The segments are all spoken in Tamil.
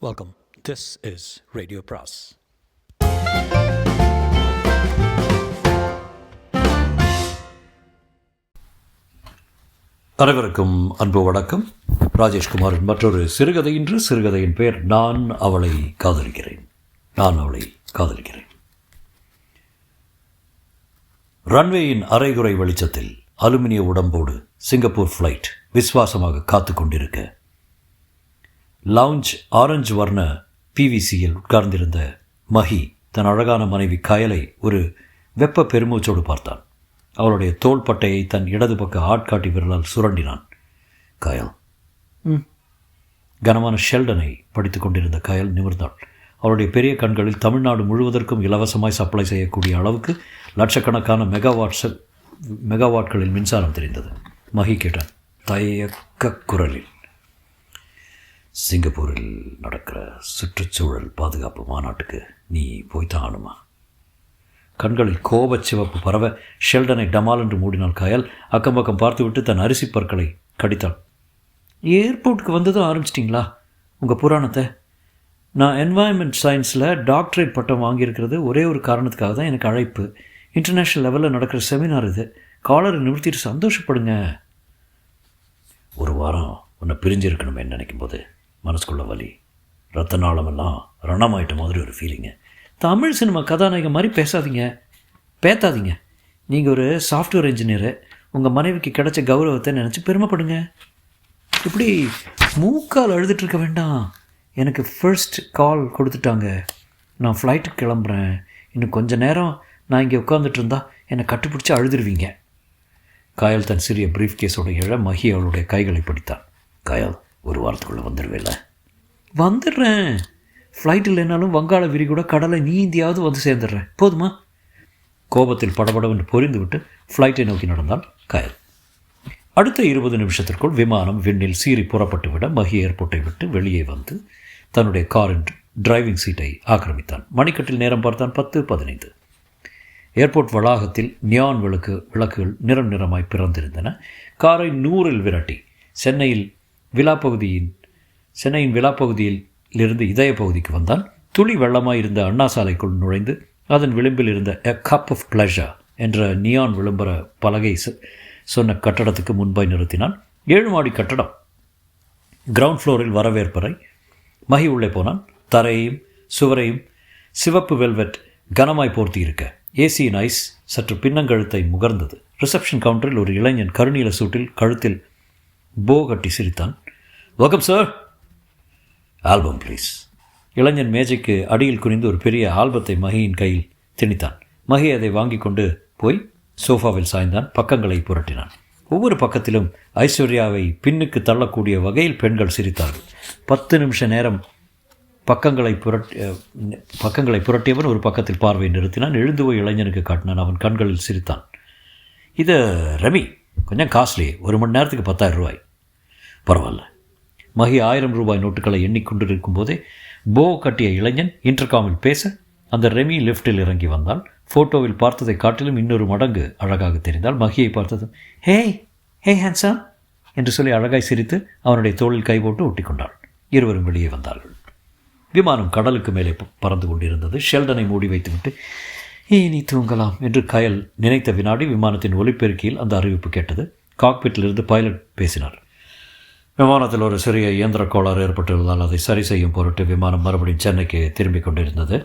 Welcome. This is Radio Pras. அனைவருக்கும் அன்பு வணக்கம். ராஜேஷ்குமாரின் மற்றொரு சிறுகதை. இன்று சிறுகதையின் பெயர் நான் அவளை காதலிக்கிறேன். ரன்வேயின் அரைகுறை வெளிச்சத்தில் அலுமினிய உடம்போடு சிங்கப்பூர் ஃப்ளைட் விசுவாசமாக காத்து கொண்டிருக்க லவுஞ்ச் ஆரஞ்சு வர்ண பிவிசியில் உட்கார்ந்திருந்த மஹி தன் அழகான மனைவி கயலை ஒரு வெப்ப பெருமூச்சோடு பார்த்தான். அவளுடைய தோள்பட்டையை தன் இடது பக்க ஆட்காட்டி விரலால் சுரண்டினான். கயல். கனமான ஷெல்டனை படித்து கொண்டிருந்த கயல் நிமிர்ந்தாள். அவளுடைய பெரிய கண்களில் தமிழ்நாடு முழுவதற்கும் இலவசமாய் சப்ளை செய்யக்கூடிய அளவுக்கு லட்சக்கணக்கான மெகாவாட்களில் மின்சாரம் தெரிந்தது. மஹி கேட்டான் தயக்க குரலில், சிங்கப்பூரில் நடக்கிற சுற்றுச்சூழல் பாதுகாப்பு மாநாட்டுக்கு நீ போய்த்தான் ஆனுமா? கண்களில் கோபச் சிவப்பு பரவ ஷெல்டனை டமால் என்று மூடினாள் கயல். அக்கம் பக்கம் பார்த்துவிட்டு தன் அரிசி பற்களை கடித்தாள். ஏர்போர்ட்டுக்கு வந்ததும் ஆரம்பிச்சிட்டிங்களா உங்கள் புராணத்தை? நான் என்வாயன்மெண்ட் சயின்ஸில் டாக்டரேட் பட்டம் வாங்கியிருக்கிறது ஒரே ஒரு காரணத்துக்காக தான் எனக்கு அழைப்பு. இன்டர்நேஷ்னல் லெவலில் நடக்கிற செமினார் இது. காலரை நிறுத்திட்டு சந்தோஷப்படுங்க. ஒரு வாரம் உன்னை பிரிஞ்சிருக்கணுமே நினைக்கும் போது மனசுக்குள்ள வலி, ரத்த நாளமெல்லாம் ரணமாயிட்ட மாதிரி ஒரு ஃபீலிங்கு. தமிழ் சினிமா கதாநாயகம் மாதிரி பேத்தாதீங்க. நீங்கள் ஒரு சாஃப்ட்வேர் இன்ஜினியரு. உங்கள் மனைவிக்கு கிடைச்ச கௌரவத்தை நினச்சி பெருமைப்படுங்க. இப்படி மூக்கால் அழுதுட்டுருக்க வேண்டாம். எனக்கு ஃபர்ஸ்ட் கால் கொடுத்துட்டாங்க. நான் ஃப்ளைட்டுக்கு கிளம்புறேன். இன்னும் கொஞ்சம் நேரம் நான் இங்கே உட்காந்துட்டு இருந்தா என்னை கட்டுப்பிடிச்சி அழுதுருவீங்க. கயல் தன் சிறிய ப்ரீஃப் கேஸோட இழ மஹி அவளுடைய கைகளை பிடித்தான். கயல், ஒரு வாரத்துக்குள்ளே வந்துடுவேல? வந்துடுறேன். ஃப்ளைட் இல்லைனாலும் வங்காள விரிகுடா கடலை நீந்தியாவது வந்து சேர்ந்துடுறேன். போதுமா? கோபத்தில் படபடவென்று பொரிந்து விட்டு ஃப்ளைட்டை நோக்கி நடந்தாள் கயல். அடுத்த 20 நிமிஷத்திற்குள் விமானம் விண்ணில் சீறி புறப்பட்டு விட மஹி ஏர்போர்ட்டை விட்டு வெளியே வந்து தன்னுடைய காரின் டிரைவிங் சீட்டை ஆக்கிரமித்தான். மணிக்கட்டில் நேரம் பார்த்தான் 10:15. ஏர்போர்ட் வளாகத்தில் நியான் விளக்குகள் நிறமாய் பிறந்திருந்தன. காரை 100இல் விரட்டி சென்னையின் விழாப்பகுதியில் இருந்து இதய பகுதிக்கு வந்தான். துளி வெள்ளமாய் இருந்த அண்ணா சாலைக்குள் நுழைந்து அதன் விளிம்பில் இருந்த எ கப் ஆஃப் ப்ளஷர் என்ற நியான் விளம்பர பலகை சொன்ன கட்டடத்துக்கு முன்பாய் நிறுத்தினான். 7 மாடி கட்டடம். கிரவுண்ட் ஃப்ளோரில் வரவேற்பறை. மஹி உள்ளே போனான். தரையையும் சுவரையும் சிவப்பு வெல்வெட் கனமாய் போர்த்தி இருக்க ஏசியின் ஐஸ் சற்று பின்னங்கழுத்தை முகர்ந்தது. ரிசப்ஷன் கவுண்டரில் ஒரு இளைஞன் கருநீல சூட்டில் கழுத்தில் போ கட்டி சிரித்தான். Welcome sir. Album please. இளைஞன் மேஜைக்கு அடியில் குனிந்து ஒரு பெரிய ஆல்பத்தை மஹியின் கையில் திணித்தான். மஹி அதை வாங்கி கொண்டு போய் சோஃபாவில் சாய்ந்தான். பக்கங்களை புரட்டினான். ஒவ்வொரு பக்கத்திலும் ஐஸ்வர்யாவை பின்னுக்கு தள்ளக்கூடிய வகையில் பெண்கள் சிரித்தார்கள். 10 நிமிஷ நேரம் பக்கங்களை புரட்டியவன் ஒரு பக்கத்தில் பார்வை நிறுத்தினான். எழுந்து போய் இளைஞனுக்கு காட்டினான். அவன் கண்களில் சிரித்தான். இது ரவி, கொஞ்சம் காஸ்ட்லி. 1 மணி நேரத்துக்கு 10,000 ரூபாய். பரவாயில்ல. மஹி 1000 ரூபாய் நோட்டுகளை எண்ணிக்கொண்டிருக்கும் போதே போ கட்டிய இளைஞன் இன்டர்காமில் பேச அந்த ரெமி லிஃப்டில் இறங்கி வந்தாள். ஃபோட்டோவில் பார்த்ததை காட்டிலும் இன்னொரு மடங்கு அழகாக தெரிந்தால். மஹியை பார்த்ததும் ஹே ஹேண்ட்ஸம் என்று சொல்லி அழகாய் சிரித்து அவனுடைய தோளில் கை போட்டு ஒட்டிக்கொண்டாள். இருவரும் வெளியே வந்தார்கள். விமானம் கடலுக்கு மேலே பறந்து கொண்டிருந்தது. ஷெல்டனை மூடி வைத்துவிட்டு நீ தூங்கலாம் என்று கயல் நினைத்த வினாடி விமானத்தின் ஒலிபெருக்கியில் அந்த அறிவிப்பு கேட்டது. காக்பிட்டிலிருந்து பைலட் பேசினார். விமானத்தில் ஒரு சிறிய இயந்திர கோளாறு ஏற்பட்டிருந்தால் அதை சரி செய்யும் பொருட்டு விமானம் மறுபடியும் சென்னைக்கு திரும்பிக் கொண்டிருந்தது.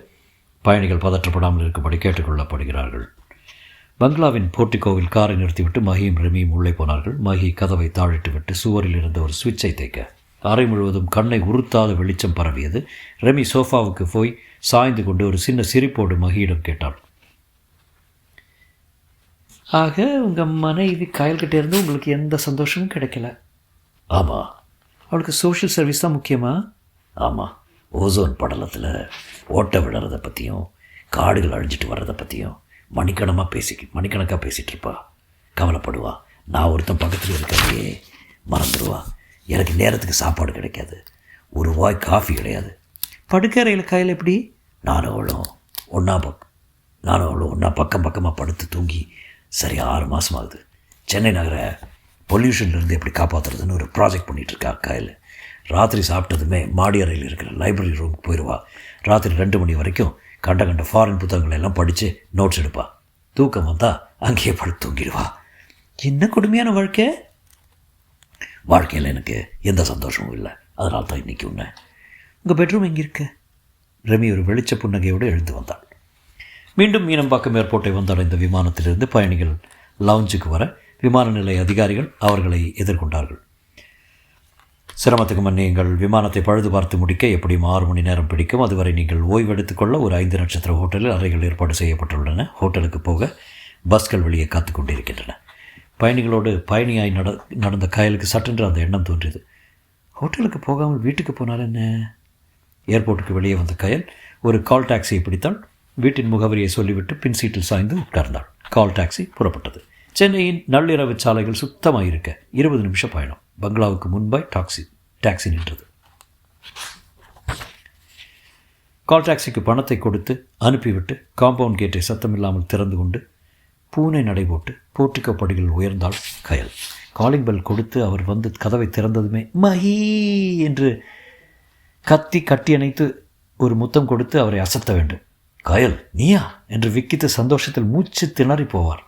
பயணிகள் பதற்றப்படாமல் இருக்கும்படி கேட்டுக்கொள்ளப்படுகிறார்கள். பங்களாவின் போர்ட்டிகோவில் காரை நிறுத்திவிட்டு மஹியும் ரெமியும் உள்ளே போனார்கள். மஹி கதவை தாழிட்டு விட்டு சுவரில் இருந்த ஒரு சுவிட்சை தைக்க அறை முழுவதும் கண்ணை உறுத்தாத வெளிச்சம் பரவியது. ரெமி சோஃபாவுக்கு போய் சாய்ந்து கொண்டு ஒரு சின்ன சிரிப்போடு மஹியிடம் கேட்டாள். ஆக உங்கள் மனைவி கயல்கிட்ட இருந்து உங்களுக்கு எந்த சந்தோஷமும் கிடைக்கல? ஆமாம். அவளுக்கு சோஷியல் சர்வீஸ் தான் முக்கியமா? ஆமாம். ஓசோன் படலத்தில் ஓட்ட விடுறதை பற்றியும் காடுகள் அழிஞ்சிட்டு வர்றதை பற்றியும் மணிக்கணக்காக பேசிகிட்டு இருப்பா. கவலைப்படுவா. நான் ஒருத்தன் பக்கத்தில் இருக்கிறதையே மறந்துடுவா. எனக்கு நேரத்துக்கு சாப்பாடு கிடைக்காது. ஒரு வாய் காஃபி கிடையாது. படுக்கறையில் கையில் எப்படி? நானும் அவளும் ஒன்றா பக்கமாக படுத்து தூங்கி சரி 6 மாதம் ஆகுது. சென்னை நகரை பொல்யூஷன்லேருந்து எப்படி காப்பாற்றுறதுன்னு ஒரு ப்ராஜெக்ட் பண்ணிகிட்ருக்கா கையில். ராத்திரி சாப்பிட்டதுமே மாடி அறையில் இருக்கிற லைப்ரரி ரூமுக்கு போயிடுவா. ராத்திரி 2 மணி வரைக்கும் கண்ட ஃபாரின் புத்தகங்களை எல்லாம் படித்து நோட்ஸ் எடுப்பா. தூக்கம் வந்தால் அங்கேயே படுத்து தூங்கிடுவா. என்ன கொடுமையான வாழ்க்கை. வாழ்க்கையில் எனக்கு எந்த சந்தோஷமும் இல்லை. அதனால தான் இன்றைக்கி உன்னை. உங்கள் பெட்ரூம் எங்கே இருக்க? ரமி ஒரு வெளிச்ச புன்னகையோடு எழுந்து வந்தாள். மீண்டும் மீனம்பாக்கம் ஏர்போர்ட்டை வந்தடைந்த விமானத்திலிருந்து பயணிகள் லவுஞ்சுக்கு வர விமான நிலைய அதிகாரிகள் அவர்களை எதிர்கொண்டார்கள். சிரமத்துக்கு மன்னியுங்கள், விமானத்தை பழுது பார்த்து முடிக்க எப்படியும் 6 மணி நேரம் பிடிக்கும். அதுவரை நீங்கள் ஓய்வெடுத்துக்கொள்ள ஒரு 5 நட்சத்திர ஹோட்டலில் அறைகள் ஏற்பாடு செய்யப்பட்டுள்ளன. ஹோட்டலுக்கு போக பஸ்கள் வெளியே காத்து கொண்டிருக்கின்றன. பயணிகளோடு பயணியாய் நடந்த கயலுக்கு சட்டென்று அந்த எண்ணம் தோன்றியது. ஹோட்டலுக்கு போகாமல் வீட்டுக்கு போனார் என்ன? ஏர்போர்ட்டுக்கு வெளியே வந்த கயல் ஒரு கால் டாக்ஸியை பிடித்தாள். வீட்டின் முகவரியை சொல்லிவிட்டு பின் சீட்டில் சாய்ந்து உட்கார்ந்தாள். கால் டாக்ஸி புறப்பட்டது. சென்னையின் நள்ளிரவு சாலைகள் சுத்தமாக இருக்க 20 நிமிஷம் பயணம். பங்களாவுக்கு முன்பாய் டாக்ஸி நின்றது. கால் டாக்ஸிக்கு பணத்தை கொடுத்து அனுப்பிவிட்டு காம்பவுண்ட் கேட்டை சத்தமில்லாமல் திறந்து கொண்டு பூனை நடைபோட்டு போர்ட்டிகோ படிகள் உயர்ந்தாள் கயல். காலிங் பெல் கொடுத்து அவர் வந்து கதவை திறந்ததுமே மஹி என்று கட்டி அணைத்து ஒரு முத்தம் கொடுத்து அவரை அசத்த வேண்டும். கயல், நீயா என்று விக்கித்து சந்தோஷத்தில் மூச்சு திணறி போவார்.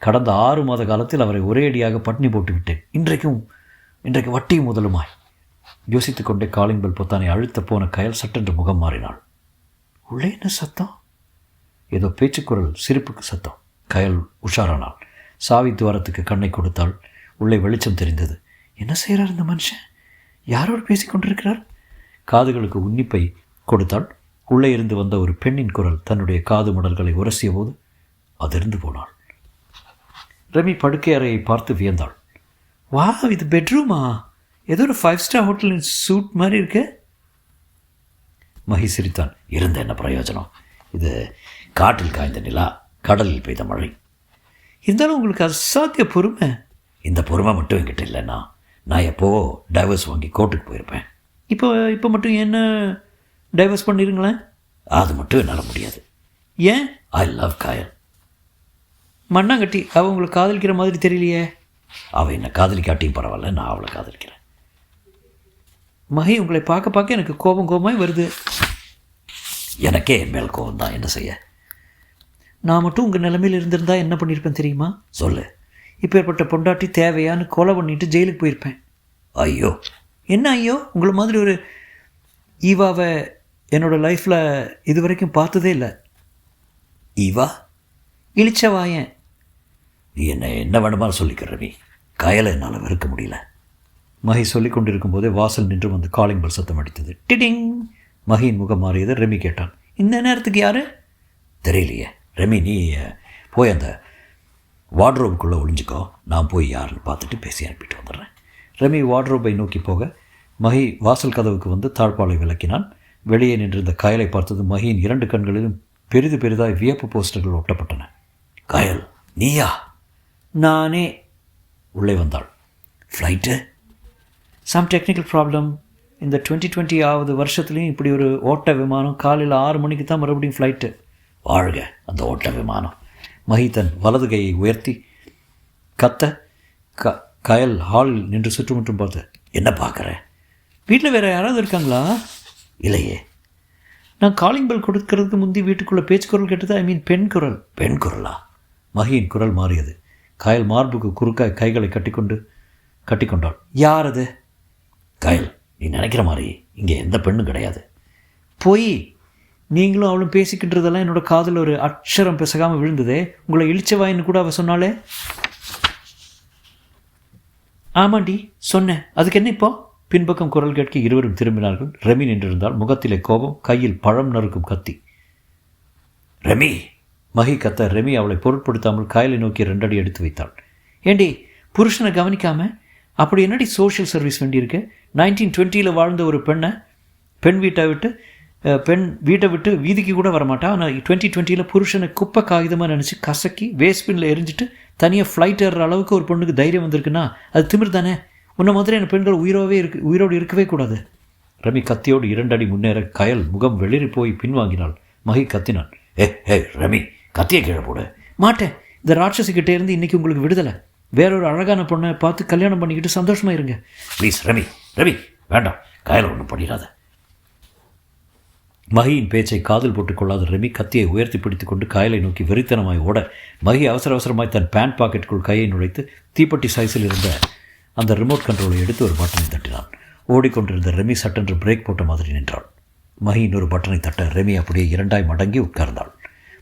கடந்த 6 மாத காலத்தில் அவரை ஒரேடியாக பட்னி போட்டு விட்டேன். இன்றைக்கு வட்டியும் முதலுமாய் யோசித்து கொண்டே காலிங் பெல் பொத்தானை அழுத்த போன கயல் சட்டென்று முகம் மாறினாள். உள்ளே என்ன சத்தம்? ஏதோ பேச்சுக்குரல், சிரிப்புக்கு சத்தம். கயல் உஷாரானாள். சாவி துவாரத்துக்கு கண்ணை கொடுத்தாள். உள்ளே வெளிச்சம் தெரிந்தது. என்ன செய்கிறார் இந்த மனுஷன்? யாரோடு பேசி கொண்டிருக்கிறார்? காதுகளுக்கு உன்னிப்பை கொடுத்தாள். உள்ளே இருந்து வந்த ஒரு பெண்ணின் குரல் தன்னுடைய காது மடல்களை உரசிய போது அதிர்ந்து போனாள். ரமி படுக்கை அறையை பார்த்து வியந்தாள். வா, இது பெட்ரூமா? ஏதோ ஒரு 5 ஸ்டார் ஹோட்டலின் சூட் மாதிரி இருக்கு. மஹி சிரித்தான். இருந்த என்ன பிரயோஜனம்? இது காட்டில் காய்ந்த நிலா, கடலில் பெய்த மழை. இருந்தாலும் உங்களுக்கு அசாத்திய பொறுமை. இந்த பொறுமை மட்டும் என்கிட்ட இல்லைன்னா நான் எப்போவோ டைவர்ஸ் வாங்கி கோர்ட்டுக்கு போயிருப்பேன். இப்போ மட்டும் என்ன டைவர்ஸ் பண்ணிடுங்களேன். அது மட்டும் என்னால் முடியாது. ஏன்? ஐ லவ் கயல். மண்ணாங்கட்டி, அவள் உங்களை காதலிக்கிற மாதிரி தெரியலையே. அவள் என்னை காதலிக்காட்டியும் பரவாயில்ல, நான் அவளை காதலிக்கிறேன். மஹி, உங்களை பார்க்க எனக்கு கோபமாய் வருது. எனக்கே என் மேல் கோபம் தான். என்ன செய்ய? நான் மட்டும் உங்கள் நிலைமையில் இருந்திருந்தா என்ன பண்ணியிருப்பேன் தெரியுமா? சொல்லு. இப்போ ஏற்பட்ட பொண்டாட்டி தேவையான்னு கொலை பண்ணிட்டு ஜெயிலுக்கு போயிருப்பேன். ஐயோ. என்ன ஐயோ? உங்களை மாதிரி ஒரு ஈவாவை என்னோடய லைஃப்பில் இது வரைக்கும் பார்த்ததே இல்லை. ஈவா? இழிச்சவாயன். நீ என்ன வேணுமாலும் சொல்லிக்கிற ரவி. கயலை என்னால் வெறுக்க முடியல. மஹி சொல்லி கொண்டிருக்கும் போதே வாசல் நின்று வந்து காலிங் பெல் சத்தம் அடித்தது. டிடிங். மஹியின் முகம் மாறியது. ரெமி கேட்டான், இந்த நேரத்துக்கு யாரு? தெரியலையே. ரெமி, நீ போய் அந்த வார்ட்ரோபுக்குள்ளே ஒளிஞ்சிக்கோ. நான் போய் யாருன்னு பார்த்துட்டு பேசி அனுப்பிட்டு வந்துடுறேன். ரெமி வார்ட்ரோபை நோக்கி போக மஹி வாசல் கதவுக்கு வந்து தாழ்பாலை விளக்கினான். வெளியே நின்றிருந்த கயலை பார்த்தது மஹியின் 2 கண்களிலும் பெரிதாய் வியப்பு போஸ்டர்கள் ஒட்டப்பட்டன. கயல், நீயா? நானே. உள்ளே வந்தாள். ஃப்ளைட்டு? Some technical problem. இந்த 2020 வருஷத்துலேயும் இப்படி ஒரு ஓட்ட விமானம் காலையில் 6 மணிக்கு தான் மறுபடியும் ஃப்ளைட்டு. வாழ்க அந்த ஓட்ட விமானம். மஹி தன் வலது கையை உயர்த்தி கத்த கயல் ஹாலில் நின்று சுற்றுமுற்றும் பார்த்து, என்ன பார்க்குற? வீட்டில் வேறு யாராவது இருக்காங்களா? இல்லையே. நான் காலிங் பெல் கொடுக்கறதுக்கு முந்தி வீட்டுக்குள்ளே பேச்சு குரல் கேட்டது. ஐ மீன் பெண் குரல். பெண் குரலா? மஹியின் குரல் மாறியது. கயல் மார்புக்கு குறுக்காய் கைகளை கட்டிக்கொண்டாள். யார் அது? கயல், நீ நினைக்கிற மாதிரி இங்கே எந்த பெண்ணும் கிடையாது. போய் நீங்களும் அவளும் பேசிக்கின்றதெல்லாம் என்னோட காதில் ஒரு அக்ஷரம் பிசகாமல் விழுந்ததே. உங்களை இழிச்சவாயின்னு கூட அவள் சொன்னாலே. ஆமாண்டி சொன்னேன். அதுக்கு என்ன இப்போ? பின்பக்கம் குரல் கேட்க இருவரும் திரும்பினார்கள். ரெமி நின்றிருந்தால். முகத்திலே கோபம், கையில் பழம் நறுக்கும் கத்தி. ரெமி! மஹி கத்த. ரெமி அவளை பொருட்படுத்தாமல் கயலை நோக்கி 2 அடி எடுத்து வைத்தாள். ஏண்டி, புருஷனை கவனிக்காமல் அப்படி என்னடி சோஷியல் சர்வீஸ் வேண்டியிருக்கு? 1920 வாழ்ந்த ஒரு பெண் வீட்டை விட்டு வீதிக்கு கூட வரமாட்டா. ஆனால் 2020 புருஷனை குப்பை காகிதமாக நினச்சி கசக்கி வேஸ்ட்பின்னில் எரிஞ்சிட்டு தனியாக ஃப்ளைட் ஏறுற அளவுக்கு ஒரு பொண்ணுக்கு தைரியம் வந்திருக்குன்னா அது திமிர் தானே? உன்ன மாதிரியான பெண்கள் உயிரோடு இருக்கவே கூடாது. ரமி கத்தியோடு 2 அடி முன்னேற கயல் முகம் வெளிரி போய் பின்வாங்கினாள். மஹி கத்தினான். ஏ ரமி, கத்தியை கீழே போடு. மாட்டேன். இந்த ராட்சசிக்கிட்டே இருந்து இன்றைக்கி உங்களுக்கு விடுதலை. வேறொரு அழகான பொண்ணை பார்த்து கல்யாணம் பண்ணிக்கிட்டு சந்தோஷமாக இருங்க. ப்ளீஸ் ரமி, வேண்டாம். கயலை ஒன்றும் பண்ணிடாத. மகியின் பேச்சை காதில் போட்டுக்கொள்ளாத ரெமி கத்தியை உயர்த்தி பிடித்துக்கொண்டு காயலை நோக்கி வெறித்தனமாய் ஓட மகி அவசர அவசரமாய் தன் பேண்ட் பாக்கெட்டுக்குள் கையை நுழைத்து தீப்பெட்டி சைஸில் இருந்த அந்த ரிமோட் கண்ட்ரோலை எடுத்து ஒரு பட்டனை தட்டினான். ஓடிக்கொண்டிருந்த ரெமி சட்டென்று பிரேக் போட்ட மாதிரி நின்றாள். மகி இன்னொரு பட்டனை தட்ட ரெமி அப்படியே இரண்டாய் மடங்கி உட்கார்ந்தாள்.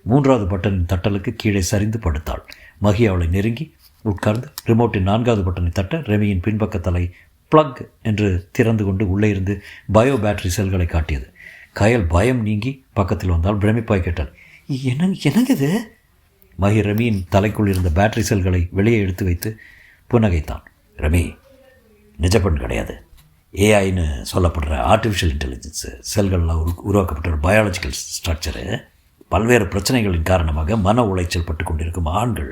மூன்றாவது பட்டனின் தட்டலுக்கு கீழே சரிந்து படுத்தாள். மகி அவளை நெருங்கி உட்கார்ந்து ரிமோட்டின் நான்காவது பட்டனை தட்ட ரெமியின் பின்பக்க தலை ப்ளக் என்று திறந்து கொண்டு உள்ளே இருந்து பயோ பேட்டரி செல்களை காட்டியது. கயல் பயம் நீங்கி பக்கத்தில் வந்தால் பிரமிப்பாய் கேட்டாள், என்னங்க இது? மகி ரெமியின் தலைக்குள் இருந்த பேட்டரி செல்களை வெளியே எடுத்து வைத்து புன்னகைத்தான். ரெமி, நிஜ பெண் கிடையாது. ஏஐன்னு சொல்லப்படுற ஆர்டிஃபிஷியல் இன்டெலிஜென்ஸு செல்களில் உருவாக்கப்பட்ட ஒரு பயாலஜிக்கல் ஸ்ட்ரக்சரு. பல்வேறு பிரச்சனைகளின் காரணமாக மன உளைச்சல் பட்டு கொண்டிருக்கும் ஆண்கள்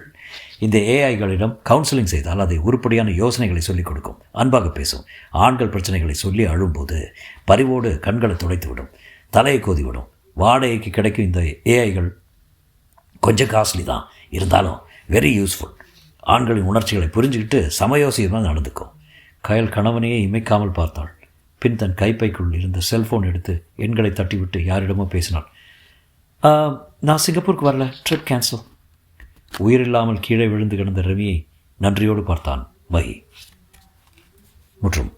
இந்த ஏஐகளிடம் கவுன்சிலிங் செய்தால் அதை உருப்படியான யோசனைகளை சொல்லிக் கொடுக்கும், அன்பாக பேசும். ஆண்கள் பிரச்சனைகளை சொல்லி அழும்போது பரிவோடு கண்களை துடைத்துவிடும், தலையை கோதிவிடும். வாடகைக்கு கிடைக்கும் இந்த ஏஐகள் கொஞ்சம் காஸ்ட்லி தான், இருந்தாலும் வெரி யூஸ்ஃபுல். ஆண்களின் உணர்ச்சிகளை புரிஞ்சுக்கிட்டு சமயோசியமாக நடந்துக்கும். கயல் கணவனையே இமைக்காமல் பார்த்தாள். பின் தன் கைப்பைக்குள் இருந்த செல்ஃபோன் எடுத்து எண்களை தட்டிவிட்டு யாரிடமோ பேசினாள். நான் சிங்கப்பூருக்கு வரல, ட்ரிப் கேன்சல். உயிரில்லாமல் கீழே விழுந்து கிடந்த ரவியை நன்றியோடு பார்த்தான் மகி. முற்றும்.